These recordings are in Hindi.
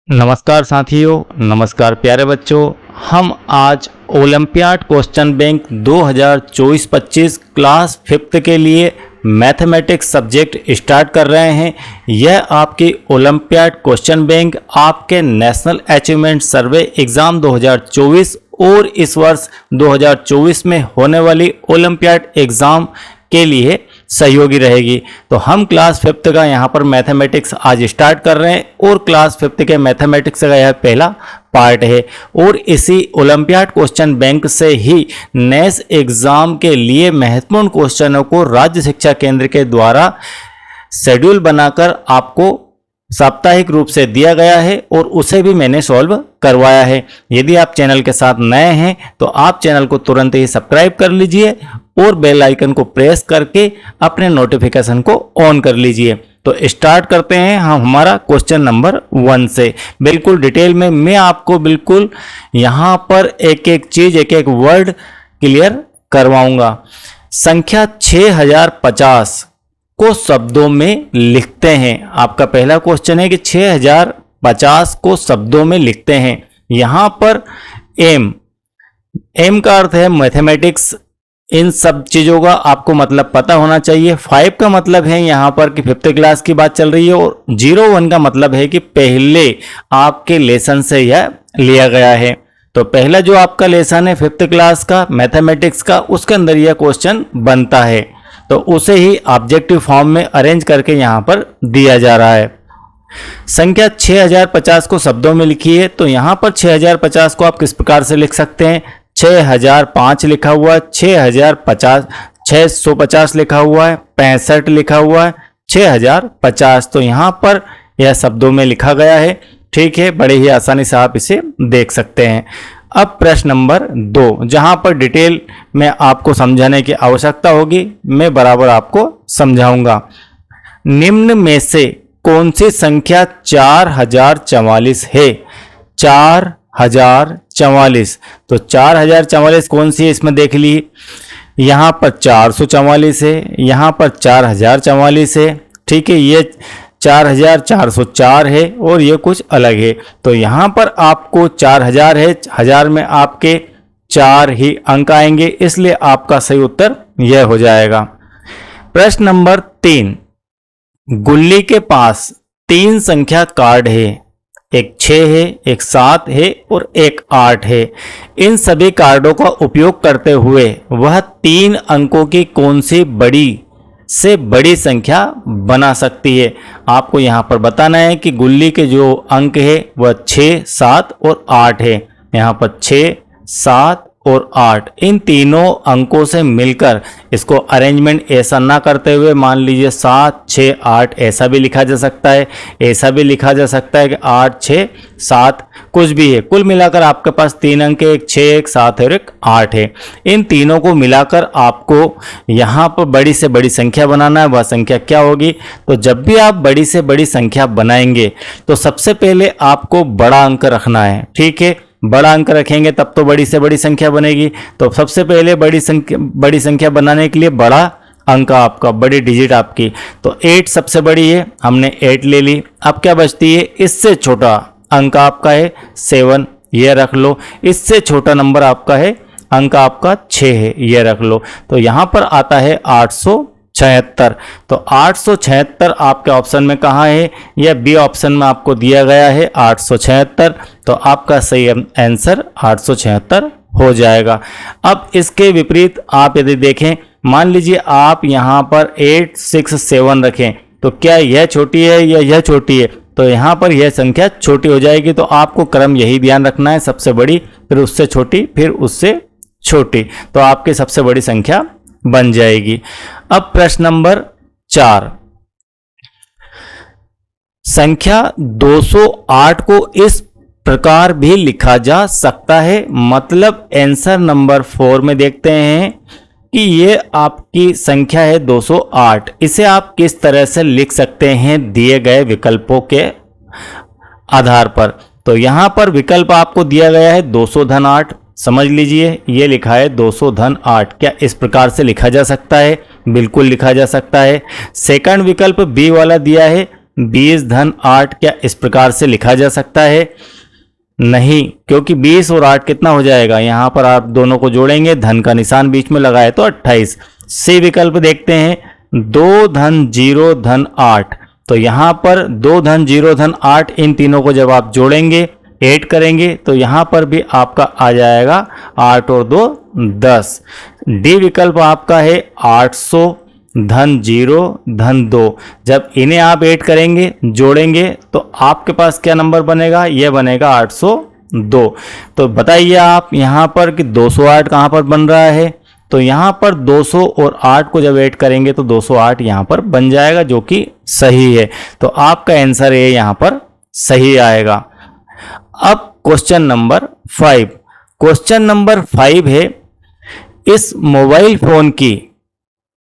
नमस्कार साथियों, नमस्कार प्यारे बच्चों। हम आज olympiad question bank 2024-25 class 5th के लिए मैथमेटिक्स सब्जेक्ट स्टार्ट कर रहे हैं। यह आपकी ओलंपियाड क्वेश्चन बैंक आपके नेशनल अचीवमेंट सर्वे एग्ज़ाम 2024 और इस वर्ष 2024 में होने वाली ओलंपियाड एग्ज़ाम के लिए सहयोगी रहेगी। तो हम क्लास 5th का यहाँ पर मैथमेटिक्स आज स्टार्ट कर रहे हैं और क्लास 5th के मैथमेटिक्स का यह पहला पार्ट है और इसी ओलंपियाड क्वेश्चन बैंक से ही नेस एग्ज़ाम के लिए महत्वपूर्ण क्वेश्चनों को राज्य शिक्षा केंद्र के द्वारा शेड्यूल बनाकर आपको साप्ताहिक रूप से दिया गया है और उसे भी मैंने सॉल्व करवाया है। यदि आप चैनल के साथ नए हैं तो आप चैनल को तुरंत ही सब्सक्राइब कर लीजिए और बेल आइकन को प्रेस करके अपने नोटिफिकेशन को ऑन कर लीजिए। तो स्टार्ट करते हैं हम हमारा क्वेश्चन नंबर 1 से। बिल्कुल डिटेल में मैं आपको बिल्कुल यहाँ पर एक एक चीज एक एक वर्ड क्लियर करवाऊंगा। संख्या 6050 को शब्दों में लिखते हैं। आपका पहला क्वेश्चन है कि 6050 को शब्दों में लिखते हैं। यहाँ पर एम का अर्थ है मैथमेटिक्स। इन सब चीज़ों का आपको मतलब पता होना चाहिए। 5 का मतलब है यहाँ पर कि 5th क्लास की बात चल रही है और 01 का मतलब है कि पहले आपके लेसन से यह लिया गया है। तो पहला जो आपका लेसन है 5th क्लास का मैथमेटिक्स का, उसके अंदर यह क्वेश्चन बनता है तो उसे ही ऑब्जेक्टिव फॉर्म में अरेंज करके यहाँ पर दिया जा रहा है। संख्या 6050 को शब्दों में लिखिए। तो यहाँ पर 6050 को आप किस प्रकार से लिख सकते हैं? 6005 लिखा हुआ है, 650 लिखा हुआ है, 65 लिखा हुआ है, 6050। तो यहाँ पर यह शब्दों में लिखा गया है। ठीक है, बड़े ही आसानी से आप इसे देख सकते हैं। अब प्रश्न नंबर 2, जहां पर डिटेल में आपको समझाने की आवश्यकता होगी, मैं बराबर आपको समझाऊंगा। निम्न में से कौन सी संख्या 4044 है? 4044। तो 4044 कौन सी है इसमें देख ली। यहाँ पर 444 है, यहाँ पर 4044 है। ठीक है, ये 4404 है और ये कुछ अलग है। तो यहाँ पर आपको 4000 है, 1000 में आपके 4 ही अंक आएंगे, इसलिए आपका सही उत्तर यह हो जाएगा। प्रश्न नंबर 3, गुल्ली के पास 3 संख्या कार्ड है। एक 6 है, एक 7 है और एक 8 है। इन सभी कार्डों का उपयोग करते हुए वह 3 अंकों की कौन सी बड़ी से बड़ी संख्या बना सकती है? आपको यहाँ पर बताना है कि गुल्ली के जो अंक है वह 6, 7 और 8 है। यहाँ पर 6, 7 और 8, इन तीनों अंकों से मिलकर इसको अरेंजमेंट ऐसा ना करते हुए मान लीजिए 7, 6, 8 ऐसा भी लिखा जा सकता है, ऐसा भी लिखा जा सकता है कि 8, 6, 7 कुछ भी है। कुल मिलाकर आपके पास 3 अंक है, एक 6, एक 7 और एक 8 है। इन तीनों को मिलाकर आपको यहाँ पर बड़ी से बड़ी संख्या बनाना है। वह संख्या क्या होगी? तो जब भी आप बड़ी से बड़ी संख्या बनाएंगे तो सबसे पहले आपको बड़ा अंक रखना है। ठीक है, बड़ा अंक रखेंगे तब तो बड़ी से बड़ी संख्या बनेगी। तो सबसे पहले बड़ी संख्या बनाने के लिए बड़ा अंक आपका, बड़ी डिजिट आपकी, तो 8 सबसे बड़ी है, हमने 8 ले ली। अब क्या बचती है? इससे छोटा अंक आपका है 7, ये रख लो। इससे छोटा नंबर आपका है अंक आपका 6 है, ये रख लो। तो यहाँ पर आता है 876। तो 876 आपके ऑप्शन में कहाँ है? यह बी ऑप्शन में आपको दिया गया है 876। तो आपका सही आंसर 876 हो जाएगा। अब इसके विपरीत आप यदि देखें, मान लीजिए आप यहाँ पर 867 रखें, तो क्या यह छोटी है या यह छोटी है? तो यहाँ पर यह संख्या छोटी हो जाएगी। तो आपको क्रम यही ध्यान रखना है, सबसे बड़ी, फिर उससे छोटी, फिर उससे छोटी, तो आपकी सबसे बड़ी संख्या बन जाएगी। अब प्रश्न नंबर 4, संख्या 208 को इस प्रकार भी लिखा जा सकता है। मतलब आंसर नंबर 4 में देखते हैं कि ये आपकी संख्या है 208। इसे आप किस तरह से लिख सकते हैं दिए गए विकल्पों के आधार पर? तो यहाँ पर विकल्प आपको दिया गया है 200 धन 8। समझ लीजिए, ये लिखा है 200 धन 8। क्या इस प्रकार से लिखा जा सकता है? बिल्कुल लिखा जा सकता है। सेकंड विकल्प बी वाला दिया है 20 धन 8 क्या इस प्रकार से लिखा जा सकता है? नहीं, क्योंकि 20 और 8 कितना हो जाएगा, यहाँ पर आप दोनों को जोड़ेंगे, धन का निशान बीच में लगाए तो 28। सी विकल्प देखते हैं, 2 धन 0 धन 8। तो यहाँ पर 2 धन 0 धन 8, इन तीनों को जब आप जोड़ेंगे, ऐड करेंगे तो यहाँ पर भी आपका आ जाएगा 8 और 2 10। डी विकल्प आपका है 800 धन 0 धन 2। जब इन्हें आप ऐड करेंगे, जोड़ेंगे तो आपके पास क्या नंबर बनेगा, यह बनेगा 802। तो बताइए आप यहाँ पर कि 208 कहाँ पर बन रहा है? तो यहाँ पर 200 और 8 को जब ऐड करेंगे तो 208 यहाँ पर बन जाएगा, जो कि सही है। तो आपका आंसर ये यहाँ पर सही आएगा। अब क्वेश्चन नंबर 5। क्वेश्चन नंबर 5 है, इस मोबाइल फोन की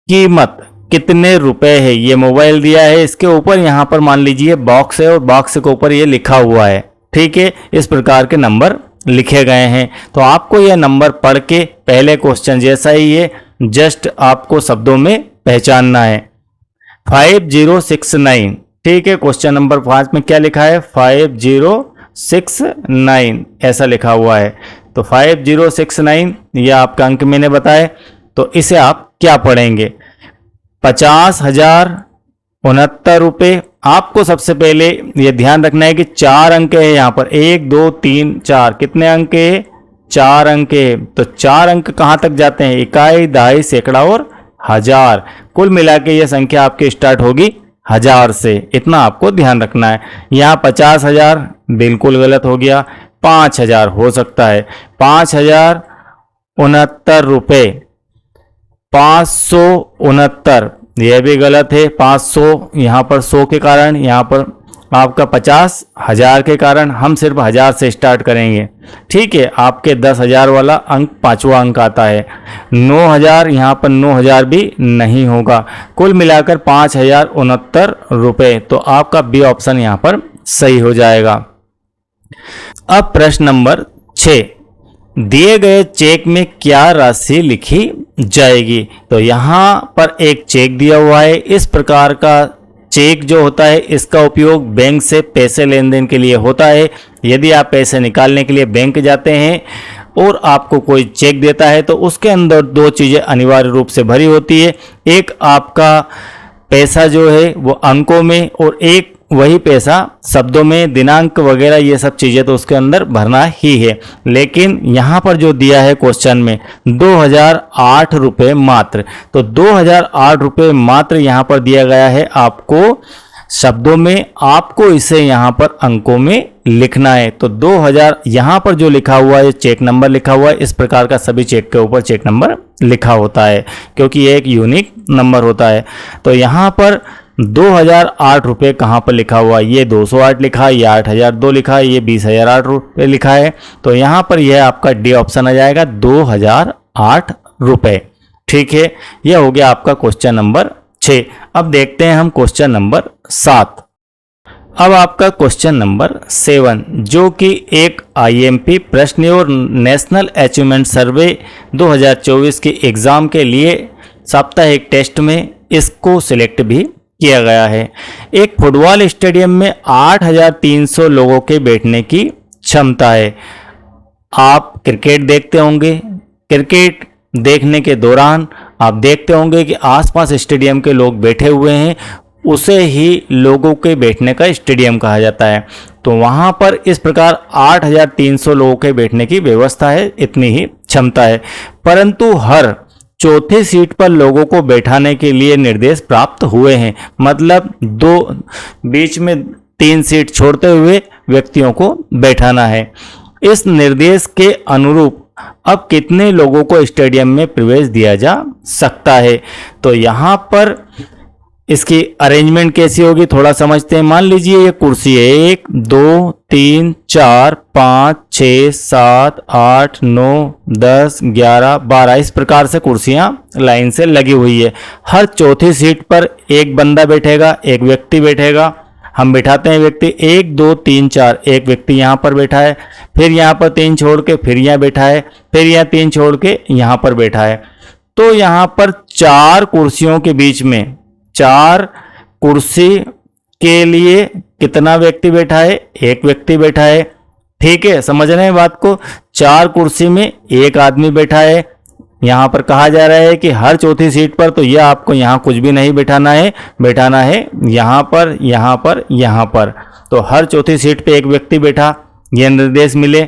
कीमत कितने रुपए है? ये मोबाइल दिया है, इसके ऊपर यहाँ पर मान लीजिए बॉक्स है और बॉक्स के ऊपर ये लिखा हुआ है, ठीक है, इस प्रकार के नंबर लिखे गए हैं। तो आपको यह नंबर पढ़ के पहले क्वेश्चन जैसा ही है, जस्ट आपको शब्दों में पहचानना है। 5069, ठीक है। क्वेश्चन नंबर 5 में क्या लिखा है? 5069 ऐसा लिखा हुआ है। तो 5069 यह आपका अंक मैंने बताया। तो इसे आप क्या पढ़ेंगे? 50,069 रुपये। आपको सबसे पहले यह ध्यान रखना है कि 4 अंक है यहाँ पर, 1 2 3 4। कितने अंक है? 4 अंक है। तो 4 अंक कहाँ तक जाते हैं? इकाई, दहाई, सैकड़ा और हजार। कुल मिला के यह संख्या आपकी स्टार्ट होगी 1000 से, इतना आपको ध्यान रखना है। यहाँ 50,000 बिल्कुल गलत हो गया, 5,000 हो सकता है। 5,069 रुपये, 569 यह भी गलत है। 500 यहाँ पर 100 के कारण, यहाँ पर आपका 50,000 के कारण हम सिर्फ 1000 से स्टार्ट करेंगे, ठीक है। आपके 10,000 वाला अंक 5वां अंक आता है। 9,000 यहाँ पर 9,000 भी नहीं होगा। कुल मिलाकर 5,069 रुपये। तो आपका बी ऑप्शन यहाँ पर सही हो जाएगा। अब प्रश्न नंबर 6, दिए गए चेक में क्या राशि लिखी जाएगी? तो यहाँ पर एक चेक दिया हुआ है। इस प्रकार का चेक जो होता है, इसका उपयोग बैंक से पैसे लेन देन के लिए होता है। यदि आप पैसे निकालने के लिए बैंक जाते हैं और आपको कोई चेक देता है तो उसके अंदर 2 चीज़ें अनिवार्य रूप से भरी होती है। एक आपका पैसा जो है वो अंकों में, और एक वही पैसा शब्दों में, दिनांक वगैरह ये सब चीज़ें तो उसके अंदर भरना ही है। लेकिन यहाँ पर जो दिया है क्वेश्चन में 2008 रुपये मात्र, तो 2008 रुपये मात्र यहाँ पर दिया गया है आपको शब्दों में। आपको इसे यहाँ पर अंकों में लिखना है। तो 2000 यहाँ पर जो लिखा हुआ है, चेक नंबर लिखा हुआ है, इस प्रकार का सभी चेक के ऊपर चेक नंबर लिखा होता है, क्योंकि ये एक यूनिक नंबर होता है। तो यहाँ पर 2008 रुपये कहाँ पर लिखा हुआ है? ये 208 लिखा है, ये 8002 लिखा है, ये 20,008 रुपये लिखा है। तो यहाँ पर यह आपका डी ऑप्शन आ जाएगा, 2008 रुपये, ठीक है। यह हो गया आपका क्वेश्चन नंबर 6। अब देखते हैं हम क्वेश्चन नंबर 7। अब आपका क्वेश्चन नंबर 7, जो कि एक IMP प्रश्न और नेशनल अचीवमेंट सर्वे 2024 के एग्ज़ाम के लिए साप्ताहिक टेस्ट में इसको सिलेक्ट भी किया गया है। एक फुटबॉल स्टेडियम में 8,300 लोगों के बैठने की क्षमता है। आप क्रिकेट देखते होंगे, क्रिकेट देखने के दौरान आप देखते होंगे कि आसपास स्टेडियम के लोग बैठे हुए हैं, उसे ही लोगों के बैठने का स्टेडियम कहा जाता है। तो वहाँ पर इस प्रकार 8,300 लोगों के बैठने की व्यवस्था है, इतनी ही क्षमता है। परंतु हर चौथी सीट पर लोगों को बैठाने के लिए निर्देश प्राप्त हुए हैं, मतलब बीच में 3 सीट छोड़ते हुए व्यक्तियों को बैठाना है। इस निर्देश के अनुरूप अब कितने लोगों को स्टेडियम में प्रवेश दिया जा सकता है? तो यहाँ पर इसकी अरेंजमेंट कैसी होगी थोड़ा समझते हैं। मान लीजिए ये कुर्सी है, 1 2 3 4 5 6 7 8 9 10 11 12, इस प्रकार से कुर्सियां लाइन से लगी हुई है। हर चौथी सीट पर एक बंदा बैठेगा, एक व्यक्ति बैठेगा। हम बिठाते हैं व्यक्ति 1 2 3 4, एक व्यक्ति यहाँ पर बैठा है, फिर यहाँ पर 3 छोड़ के फिर यहाँ बैठा है, फिर यहाँ 3 छोड़ के यहाँ पर बैठा है। तो यहाँ पर 4 कुर्सियों के बीच में 4 कुर्सी इसके लिए कितना व्यक्ति बैठा है? एक व्यक्ति बैठा है। ठीक है, समझ रहे हैं बात को। 4 कुर्सी में एक आदमी बैठा है। यहाँ पर कहा जा रहा है कि हर चौथी सीट पर, तो यह आपको यहाँ कुछ भी नहीं बैठाना है, बैठाना है यहाँ पर, यहाँ पर, यहाँ पर। तो हर चौथी सीट पे एक व्यक्ति बैठा, यह निर्देश मिले।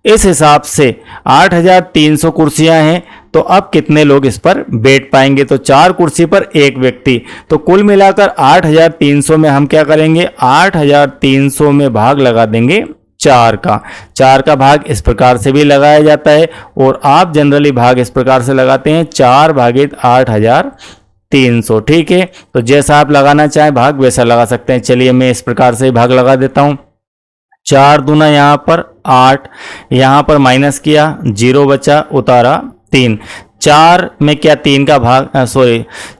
इस हिसाब से 8300 कुर्सियां हैं, तो अब कितने लोग इस पर बैठ पाएंगे? तो 4 कुर्सी पर एक व्यक्ति, तो कुल मिलाकर 8300 में हम क्या करेंगे? 8300 में भाग लगा देंगे 4 का। 4 का भाग इस प्रकार से भी लगाया जाता है, और आप जनरली भाग इस प्रकार से लगाते हैं 4 भागित 8300। ठीक है, तो जैसा आप लगाना चाहें भाग वैसा लगा सकते हैं। चलिए मैं इस प्रकार से भाग लगा देता हूं। 4 दूना यहाँ पर 8, यहाँ पर माइनस किया, 0 बचा, उतारा 3। 4 में क्या 3 का भाग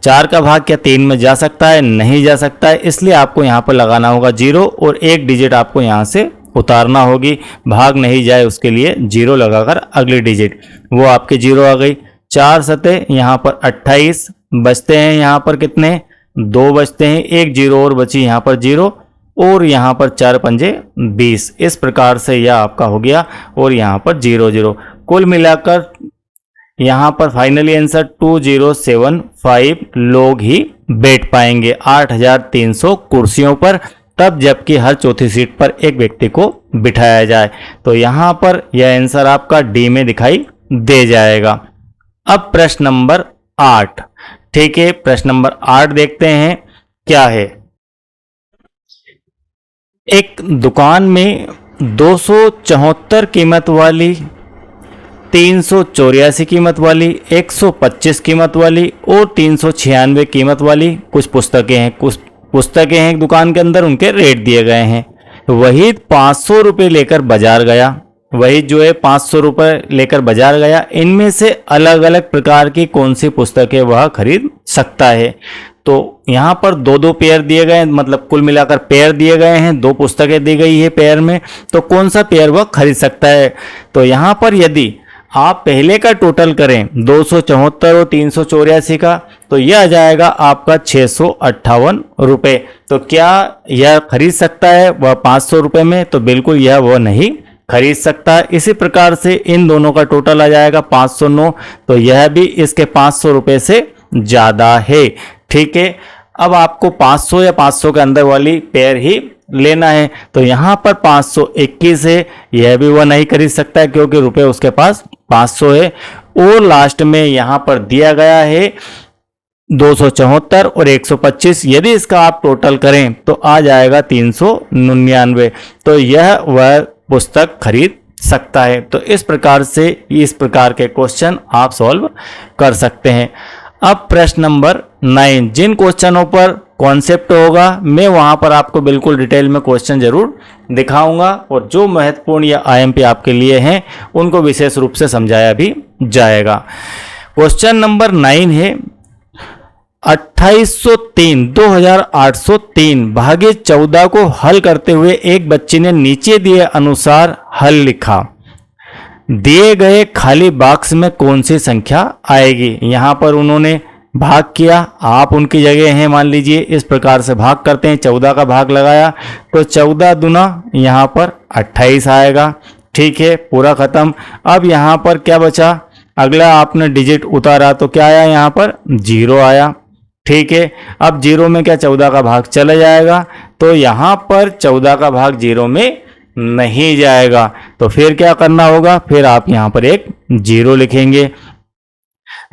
4 का भाग क्या 3 में जा सकता है? नहीं जा सकता है, इसलिए आपको यहाँ पर लगाना होगा 0, और एक डिजिट आपको यहाँ से उतारना होगी। भाग नहीं जाए उसके लिए 0 लगाकर अगली डिजिट, वो आपके 0 आ गई। 4 सते यहाँ पर 28 बचते हैं, यहाँ पर कितने? 2 बचते हैं, एक 0 और बची यहाँ पर 0, और यहाँ पर 4 पंजे 20। इस प्रकार से यह आपका हो गया, और यहाँ पर 0 0। कुल मिलाकर यहाँ पर फाइनली आंसर 2075 लोग ही बैठ पाएंगे 8300 कुर्सियों पर, तब जबकि हर चौथी सीट पर एक व्यक्ति को बिठाया जाए। तो यहाँ पर यह आंसर आपका डी में दिखाई दे जाएगा। अब प्रश्न नंबर 8। ठीक है, प्रश्न नंबर 8 देखते हैं क्या है। एक दुकान में 274 कीमत वाली, 384 कीमत वाली, 125 कीमत वाली और 396 कीमत वाली कुछ पुस्तकें हैं। कुछ पुस्तकें हैं दुकान के अंदर, उनके रेट दिए गए हैं। वही 500 रुपये लेकर बाजार गया, वही जो है 500 रुपये लेकर बाजार गया। इनमें से अलग अलग प्रकार की कौन सी पुस्तकें वह खरीद सकता है? तो यहाँ पर 2-2 पेयर दिए गए हैं, मतलब कुल मिलाकर पेयर दिए गए हैं, 2 पुस्तकें दी गई है पेयर में। तो कौन सा पेयर वह खरीद सकता है? तो यहाँ पर यदि आप पहले का टोटल करें 274 और 384 का, तो यह आ जाएगा आपका 658 रुपये। तो क्या यह खरीद सकता है वह 500 रुपये में? तो बिल्कुल यह वह नहीं खरीद सकता। इसी प्रकार से इन दोनों का टोटल आ जाएगा 509, तो यह भी इसके 500 रुपये से ज़्यादा है। ठीक है, अब आपको 500 या 500 के अंदर वाली पेयर ही लेना है। तो यहाँ पर 521 है, यह भी वह नहीं खरीद सकता है क्योंकि रुपए उसके पास 500 है। और लास्ट में यहाँ पर दिया गया है 274 और 125, यदि इसका आप टोटल करें तो आ जाएगा 399। तो यह वह पुस्तक खरीद सकता है। तो इस प्रकार से इस प्रकार के क्वेश्चन आप सॉल्व कर सकते हैं। अब प्रश्न नंबर 9, जिन क्वेश्चनों पर कॉन्सेप्ट होगा मैं वहां पर आपको बिल्कुल डिटेल में क्वेश्चन जरूर दिखाऊंगा, और जो महत्वपूर्ण या आईएमपी आपके लिए हैं उनको विशेष रूप से समझाया भी जाएगा। क्वेश्चन नंबर 9 है 2803 भागे 14 को हल करते हुए एक बच्चे ने नीचे दिए अनुसार हल लिखा। दिए गए खाली बॉक्स में कौन सी संख्या आएगी? यहाँ पर उन्होंने भाग किया, आप उनकी जगह हैं मान लीजिए, इस प्रकार से भाग करते हैं। 14 का भाग लगाया तो 14 दूना यहाँ पर 28 आएगा। ठीक है, पूरा खत्म। अब यहाँ पर क्या बचा? अगला आपने डिजिट उतारा तो क्या आया? यहाँ पर 0 आया। ठीक है, अब 0 में क्या 14 का भाग चला जाएगा, तो यहाँ पर 14 का भाग 0 में नहीं जाएगा। तो फिर क्या करना होगा? फिर आप यहाँ पर एक 0 लिखेंगे,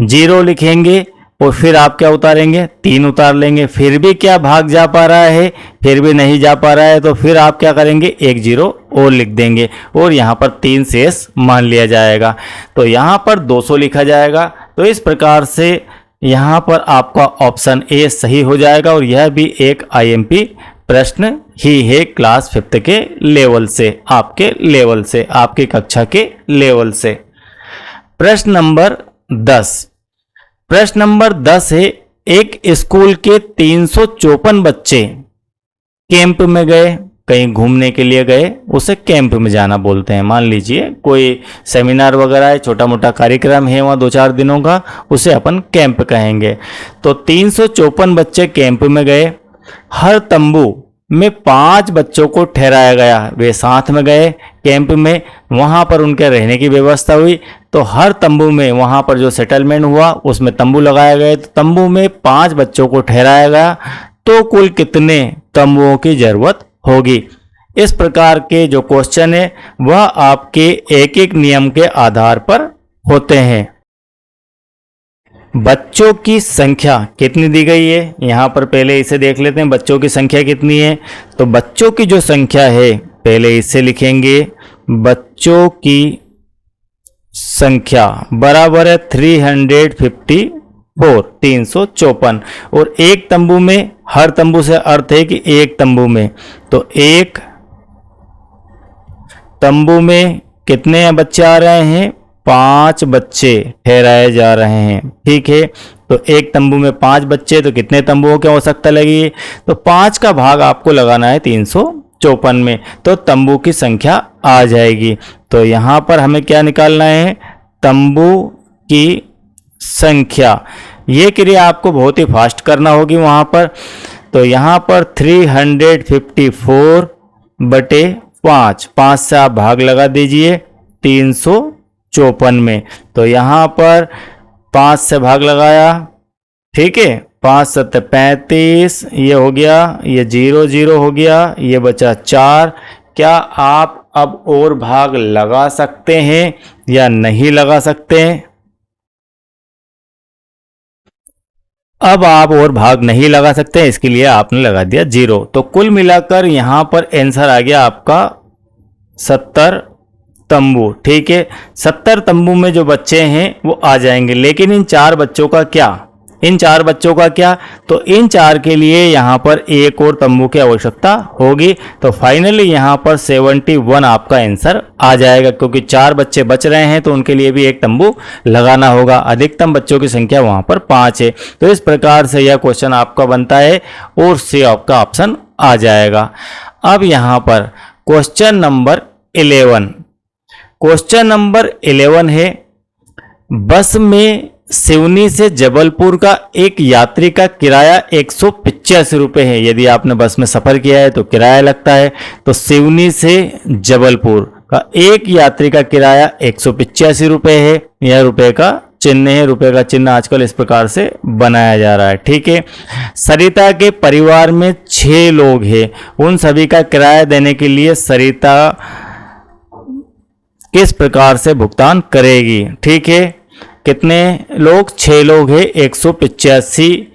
0 लिखेंगे और फिर आप क्या उतारेंगे? 3 उतार लेंगे। फिर भी क्या भाग जा पा रहा है? फिर भी नहीं जा पा रहा है, तो फिर आप क्या करेंगे? एक 0 और लिख देंगे और यहाँ पर 3 शेष मान लिया जाएगा। तो यहाँ पर 200 लिखा जाएगा। तो इस प्रकार से यहाँ पर आपका ऑप्शन ए सही हो जाएगा, और यह भी एक आईएमपी प्रश्न ही है क्लास 5th के लेवल से, आपके लेवल से, आपकी कक्षा के लेवल से। प्रश्न नंबर 10। प्रश्न नंबर 10 है एक स्कूल के 354 बच्चे कैंप में गए, कहीं घूमने के लिए गए, उसे कैंप में जाना बोलते हैं। मान लीजिए कोई सेमिनार वगैरह है, छोटा मोटा कार्यक्रम है वहाँ 2-4 दिनों का, उसे अपन कैंप कहेंगे। तो 354 बच्चे कैंप में गए। हर तंबू में 5 बच्चों को ठहराया गया। वे साथ में गए कैंप में, वहाँ पर उनके रहने की व्यवस्था हुई। तो हर तंबू में वहाँ पर जो सेटलमेंट हुआ उसमें तंबू लगाए गए। तो तंबू में 5 बच्चों को ठहराया गया, तो कुल कितने तंबुओं की जरूरत होगी। इस प्रकार के जो क्वेश्चन है वह आपके एक एक नियम के आधार पर होते हैं। बच्चों की संख्या कितनी दी गई है, यहाँ पर पहले इसे देख लेते हैं। बच्चों की संख्या कितनी है, तो बच्चों की जो संख्या है पहले इसे लिखेंगे। बच्चों की संख्या बराबर है 354, 354। और एक तंबू में, हर तंबू से अर्थ है कि एक तंबू में, तो एक तंबू में कितने बच्चे आ रहे हैं, 5 बच्चे ठहराए जा रहे हैं। ठीक है, तो एक तंबू में 5 बच्चे, तो कितने तंबुओं की आवश्यकता लगी, तो 5 का भाग आपको लगाना है 354 में, तो तंबू की संख्या आ जाएगी। तो यहाँ पर हमें क्या निकालना है, तंबू की संख्या। ये क्रिया आपको बहुत ही फास्ट करना होगी वहाँ पर। तो यहाँ पर 354 बटे 5, 5 से आप भाग लगा दीजिए 354 में। तो यहाँ पर 5 से भाग लगाया, ठीक है, 5 7 35, ये हो गया, ये 0 0 हो गया, ये बचा 4। क्या आप अब और भाग लगा सकते हैं या नहीं लगा सकते हैं? अब आप और भाग नहीं लगा सकते, इसके लिए आपने लगा दिया 0। तो कुल मिलाकर यहां पर आंसर आ गया आपका 70 तंबू। ठीक है, 70 तंबू में जो बच्चे हैं वो आ जाएंगे। लेकिन इन 4 बच्चों का क्या, इन 4 बच्चों का क्या, तो इन 4 के लिए यहाँ पर एक और तंबू की आवश्यकता होगी। तो फाइनली यहाँ पर 71 आपका आंसर आ जाएगा, क्योंकि 4 बच्चे बच रहे हैं तो उनके लिए भी एक तंबू लगाना होगा। अधिकतम बच्चों की संख्या वहाँ पर 5 है। तो इस प्रकार से यह क्वेश्चन आपका बनता है और सी आपका ऑप्शन आ जाएगा। अब यहाँ पर क्वेश्चन नंबर 11, क्वेश्चन नंबर 11 है, बस में सिवनी से जबलपुर का एक यात्री का किराया 185 रुपये है। यदि आपने बस में सफ़र किया है तो किराया लगता है। तो सिवनी से जबलपुर का एक यात्री का किराया 185 रुपये है। यह रुपये का चिन्ह है, रुपये का चिन्ह आजकल इस प्रकार से बनाया जा रहा है। ठीक है, सरिता के परिवार में 6 लोग हैं। उन सभी का किराया देने के लिए सरिता किस प्रकार से भुगतान करेगी। ठीक है, कितने लोग, 6 लोग हैं, 185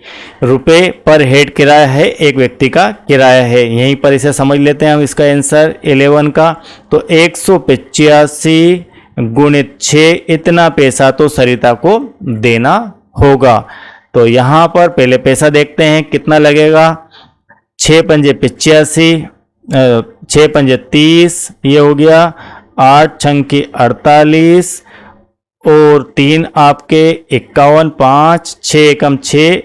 रुपये पर हेड किराया है, एक व्यक्ति का किराया है। यहीं पर इसे समझ लेते हैं हम, इसका आंसर 11 का। तो 185 गुणित 6, इतना पैसा तो सरिता को देना होगा। तो यहाँ पर पहले पैसा देखते हैं कितना लगेगा। 6 पंजे 85, 6 पंजे 30, ये हो गया। 8 छंकी 48 और 3 आपके 51, 5 6 एकम 6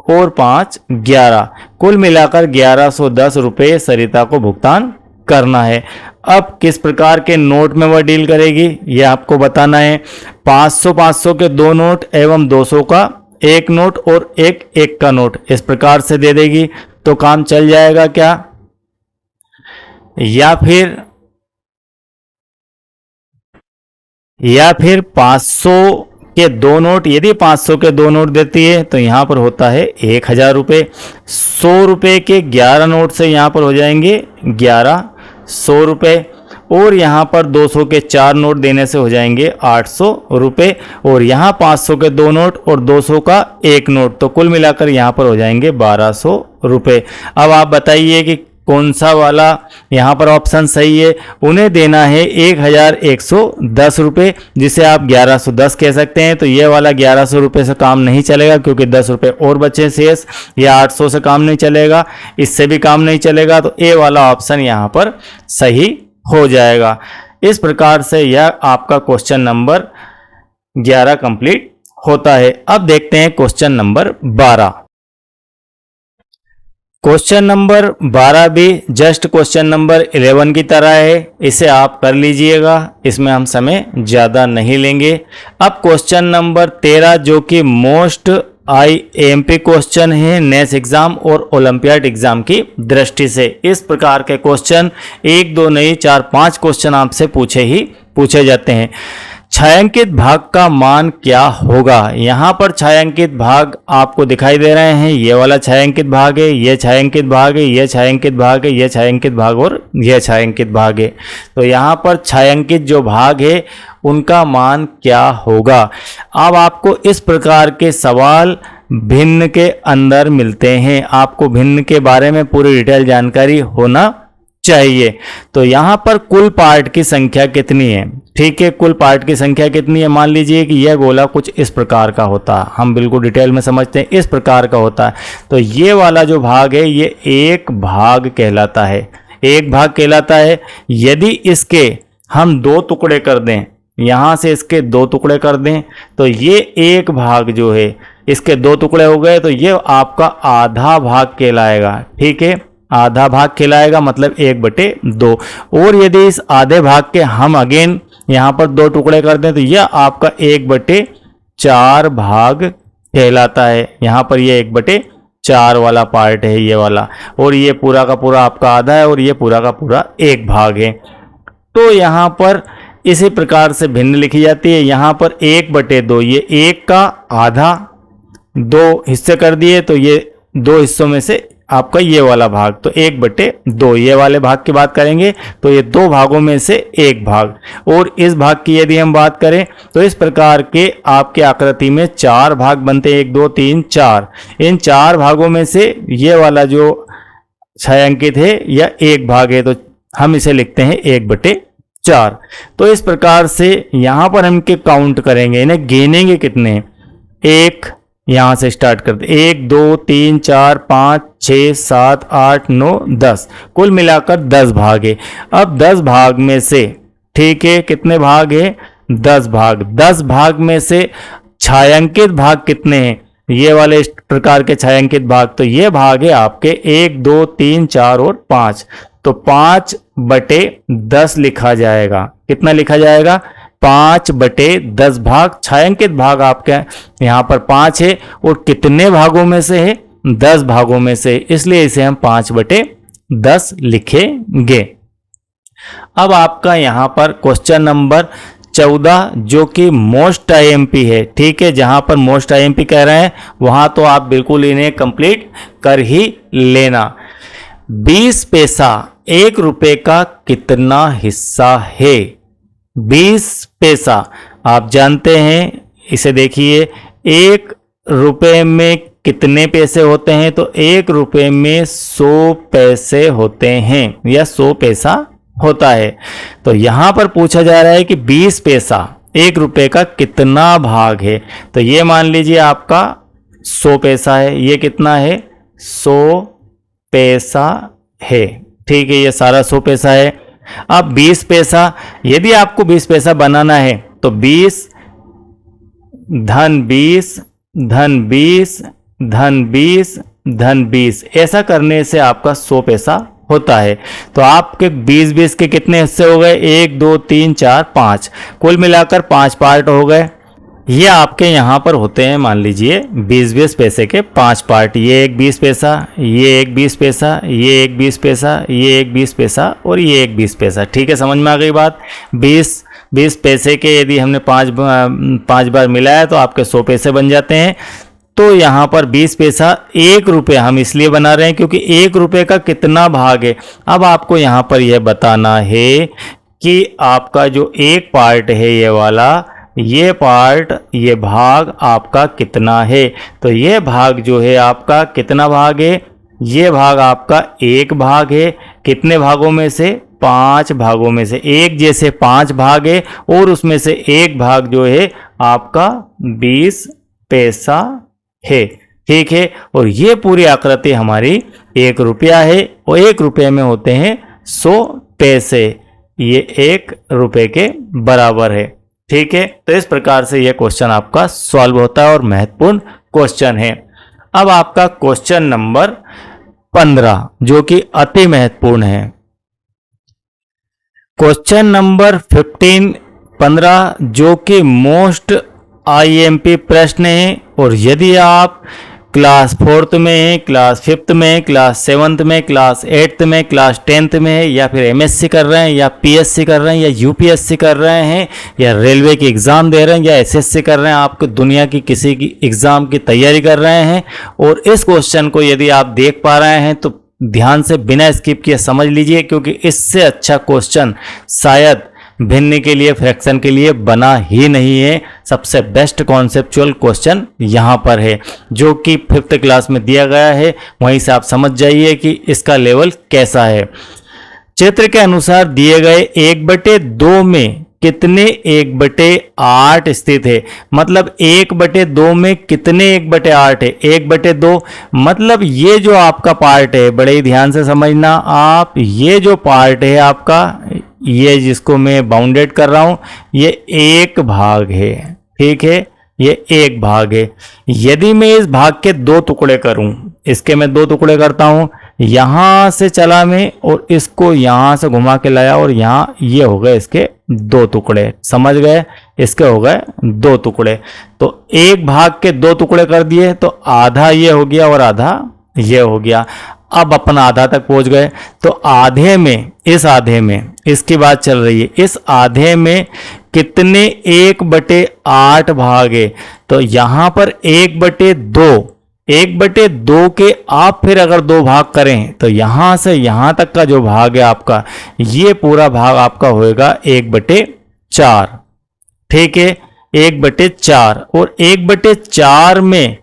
और 5 11, कुल मिलाकर 1110 रुपये सरिता को भुगतान करना है। अब किस प्रकार के नोट में वह डील करेगी यह आपको बताना है। 500 के 2 नोट एवं 200 का 1 नोट और 1 का नोट इस प्रकार से दे देगी तो काम चल जाएगा क्या, या फिर 500 के 2 नोट, यदि 500 के 2 नोट देती है तो यहाँ पर होता है 1000 रुपये। 100 रुपये के 11 नोट से यहाँ पर हो जाएंगे 1100 रुपये और यहाँ पर 200 के 4 नोट देने से हो जाएंगे 800 रुपये और यहाँ 500 के 2 नोट और 200 का 1 नोट, तो कुल मिलाकर यहाँ पर हो जाएंगे 1200 रुपये। अब आप बताइए कि कौन सा वाला यहाँ पर ऑप्शन सही है। उन्हें देना है 1110 रुपये, जिसे आप 1110 कह सकते हैं। तो ये वाला 1100 रुपये से काम नहीं चलेगा क्योंकि 10 रुपये और बचे शेष। या 800 से काम नहीं चलेगा, इससे भी काम नहीं चलेगा। तो ए वाला ऑप्शन यहाँ पर सही हो जाएगा। इस प्रकार से यह आपका क्वेश्चन नंबर 11 कंप्लीट होता है। अब देखते हैं क्वेश्चन नंबर 12। क्वेश्चन नंबर 12 भी जस्ट क्वेश्चन नंबर 11 की तरह है, इसे आप कर लीजिएगा, इसमें हम समय ज़्यादा नहीं लेंगे। अब क्वेश्चन नंबर 13 जो कि मोस्ट IAMP क्वेश्चन है नेस एग्जाम और ओलंपियाड एग्जाम की दृष्टि से। इस प्रकार के क्वेश्चन 1 2 नहीं 4 5 क्वेश्चन आपसे पूछे जाते हैं। छायांकित भाग का मान क्या होगा? यहाँ पर छायांकित भाग आपको दिखाई दे रहे हैं, ये वाला छायांकित भाग है, ये छायांकित भाग है, ये छायांकित भाग है, ये छायांकित भाग और ये छायांकित भाग है। तो यहाँ पर छायांकित जो भाग है उनका मान क्या होगा? अब आपको इस प्रकार के सवाल भिन्न के अंदर मिलते हैं, आपको भिन्न के बारे में पूरी डिटेल जानकारी होना चाहिए। तो यहाँ पर कुल पार्ट की संख्या कितनी है? ठीक है, कुल पार्ट की संख्या कितनी है? मान लीजिए कि यह गोला कुछ इस प्रकार का होता है, हम बिल्कुल डिटेल में समझते हैं, इस प्रकार का होता है। तो ये वाला जो भाग है ये एक भाग कहलाता है, एक भाग कहलाता है। यदि इसके हम 2 टुकड़े कर दें, यहाँ से इसके 2 टुकड़े कर दें, तो ये एक भाग जो है इसके 2 टुकड़े हो गए, तो ये आपका आधा भाग कहलाएगा। ठीक है, आधा भाग कहलाएगा, मतलब 1/2। और यदि इस आधे भाग के हम अगेन यहाँ पर 2 टुकड़े कर दें, तो यह आपका 1/4 भाग कहलाता है। यहाँ पर ये 1/4 वाला पार्ट है ये वाला, और ये पूरा का पूरा आपका आधा है, और ये पूरा का पूरा 1 भाग है। तो यहाँ पर इसी प्रकार से भिन्न लिखी जाती है। यहाँ पर 1/2, ये 1 का आधा 2 हिस्से कर दिए, तो ये 2 हिस्सों में से आपका ये वाला भाग, तो 1/2 ये वाले भाग की बात करेंगे, तो ये 2 भागों में से 1 भाग। और इस भाग की यदि हम बात करें तो इस प्रकार के आपके आकृति में 4 भाग बनते हैं, 1 2 3 4। इन 4 भागों में से ये वाला जो छायांकित है यह 1 भाग है, तो हम इसे लिखते हैं 1/4। तो इस प्रकार से यहाँ पर हम इनके काउंट करेंगे, इन्हें गिनेंगे कितने? 1 यहाँ से स्टार्ट करते, 1 2 3 4 5 6 7 8 9 10, कुल मिलाकर 10 भाग है। अब 10 भाग में से, ठीक है, कितने भाग है? 10 भाग। 10 भाग में से छायांकित भाग कितने हैं? ये वाले इस प्रकार के छायांकित भाग, तो ये भाग है आपके 1 2 3 4 और 5, तो 5/10 लिखा जाएगा। कितना लिखा जाएगा? 5/10 भाग। छायांकित भाग आपके यहाँ पर 5 है, और कितने भागों में से है? 10 भागों में से, इसलिए इसे हम 5/10 लिखेंगे। अब आपका यहाँ पर क्वेश्चन नंबर 14 जो कि मोस्ट IMP है, ठीक है, जहां पर मोस्ट IMP कह रहे हैं वहां तो आप बिल्कुल इन्हें कंप्लीट कर ही लेना। 20 पैसा 1 रुपए का कितना हिस्सा है? 20 पैसा आप जानते हैं, इसे देखिए, 1 रुपए में कितने पैसे होते हैं? तो 1 रुपए में 100 पैसे होते हैं, या 100 पैसा होता है। तो यहां पर पूछा जा रहा है कि 20 पैसा 1 रुपए का कितना भाग है? तो ये मान लीजिए आपका 100 पैसा है, ये कितना है? 100 पैसा है, ठीक है, ये सारा 100 पैसा है। अब 20 पैसा, यदि आपको 20 पैसा बनाना है तो 20 धन 20 धन 20 धन 20 धन 20, ऐसा करने से आपका 100 पैसा होता है। तो आपके 20 के कितने हिस्से हो गए? 1 2 3 4 5, कुल मिलाकर 5 पार्ट हो गए। ये आपके यहाँ पर होते हैं, मान लीजिए 20 पैसे के 5 पार्ट। ये एक 20 पैसा, ये एक 20 पैसा, ये एक 20 पैसा, ये एक 20 पैसा और ये एक 20 पैसा। ठीक है, समझ में आ गई बात? 20 पैसे के यदि हमने 5 बार मिलाया तो आपके 100 पैसे बन जाते हैं। तो यहाँ पर 20 पैसा 1 रुपये हम इसलिए बना रहे हैं क्योंकि 1 रुपये का कितना भाग है। अब आपको यहाँ पर यह बताना है कि आपका जो एक पार्ट है ये वाला, ये पार्ट, ये भाग आपका कितना है। तो ये भाग जो है आपका कितना भाग है? ये भाग आपका 1 भाग है। कितने भागों में से? 5 भागों में से। एक जैसे 5 भाग है और उसमें से एक भाग जो है आपका 20 पैसा है। ठीक है, और ये पूरी आकृति हमारी 1 रुपया है और 1 रुपये में होते हैं 100 पैसे। ये 1 रुपये के बराबर है। ठीक है, तो इस प्रकार से यह क्वेश्चन आपका सॉल्व होता है और महत्वपूर्ण क्वेश्चन है। अब आपका क्वेश्चन नंबर 15 जो कि अति महत्वपूर्ण है। क्वेश्चन नंबर 15 जो कि मोस्ट आईएमपी प्रश्न हैं। और यदि आप क्लास 4th में हैं, क्लास 5th में, क्लास 7th में, क्लास 8th में, क्लास 10th में है, या फिर एमएससी कर रहे हैं, या पीएससी कर रहे हैं, या यूपीएससी कर रहे हैं, या रेलवे की एग्ज़ाम दे रहे हैं, या एसएससी कर रहे हैं, आपको दुनिया की किसी की एग्ज़ाम की तैयारी कर रहे हैं और इस क्वेश्चन को यदि आप देख पा रहे हैं तो ध्यान से बिना स्किप किए समझ लीजिए, क्योंकि इससे अच्छा क्वेश्चन शायद भिन्न के लिए, फ्रैक्शन के लिए बना ही नहीं है। सबसे बेस्ट कॉन्सेप्चुअल क्वेश्चन यहाँ पर है जो कि 5th क्लास में दिया गया है। वहीं से आप समझ जाइए कि इसका लेवल कैसा है। चित्र के अनुसार दिए गए 1/2 में कितने 1/8 स्थित है। मतलब 1/2 में कितने 1/8 है। 1/2 मतलब ये जो आपका पार्ट है, बड़े ही ध्यान से समझना आप, ये जो पार्ट है आपका, ये जिसको मैं बाउंडेड कर रहा हूं, ये 1 भाग है। ठीक है, ये 1 भाग है। यदि मैं इस भाग के 2 टुकड़े करूं, इसके मैं 2 टुकड़े करता हूं, यहां से चला मैं और इसको यहां से घुमा के लाया और यहां ये हो गए इसके 2 टुकड़े। समझ गए, इसके हो गए 2 टुकड़े। तो 1 भाग के 2 टुकड़े कर दिए तो आधा ये हो गया और आधा ये हो गया। अब अपन आधा तक पहुंच गए तो आधे में, इस आधे में, इसकी बात चल रही है, इस आधे में कितने 1/8 भाग है। तो यहां पर 1/2, 1/2 के आप फिर अगर 2 भाग करें तो यहां से यहां तक का जो भाग है आपका, ये पूरा भाग आपका होएगा 1/4। ठीक है, 1/4 और 1/4 में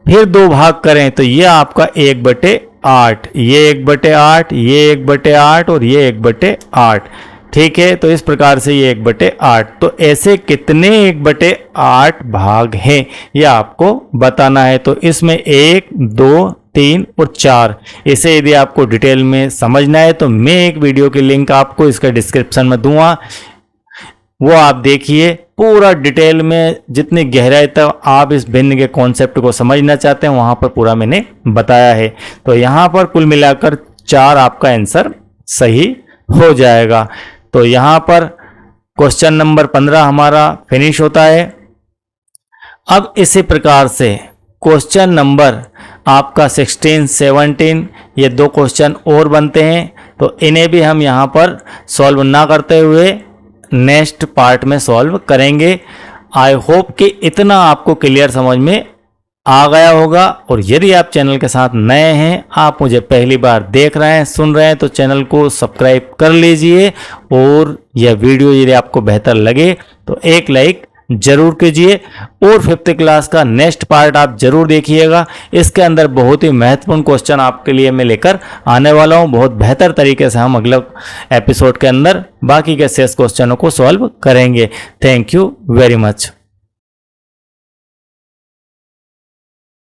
फिर 2 भाग करें तो ये आपका 1/8, ये 1/8, ये 1/8 और ये 1/8। ठीक है, तो इस प्रकार से ये 1/8। तो ऐसे कितने 1/8 भाग हैं ये आपको बताना है। तो इसमें 1, 2, 3 और 4, इसे यदि आपको डिटेल में समझना है तो मैं एक वीडियो की लिंक आपको इसका डिस्क्रिप्शन में दूंगा, वो आप देखिए। पूरा डिटेल में जितनी गहराई तक आप इस भिन्न के कॉन्सेप्ट को समझना चाहते हैं वहां पर पूरा मैंने बताया है। तो यहां पर कुल मिलाकर 4 आपका आंसर सही हो जाएगा। तो यहां पर क्वेश्चन नंबर 15 हमारा फिनिश होता है। अब इसी प्रकार से क्वेश्चन नंबर आपका 16, 17, ये 2 क्वेश्चन और बनते हैं। तो इन्हें भी हम यहां पर सॉल्व ना करते हुए नेक्स्ट पार्ट में सॉल्व करेंगे। आई होप कि इतना आपको क्लियर समझ में आ गया होगा। और यदि आप चैनल के साथ नए हैं, आप मुझे पहली बार देख रहे हैं, सुन रहे हैं, तो चैनल को सब्सक्राइब कर लीजिए। और यह वीडियो यदि आपको बेहतर लगे तो एक लाइक जरूर कीजिए। और 5th क्लास का नेक्स्ट पार्ट आप जरूर देखिएगा। इसके अंदर बहुत ही महत्वपूर्ण क्वेश्चन आपके लिए मैं लेकर आने वाला हूं। बहुत बेहतर तरीके से हम अगले एपिसोड के अंदर बाकी के शेष क्वेश्चनों को सॉल्व करेंगे। Thank you very much.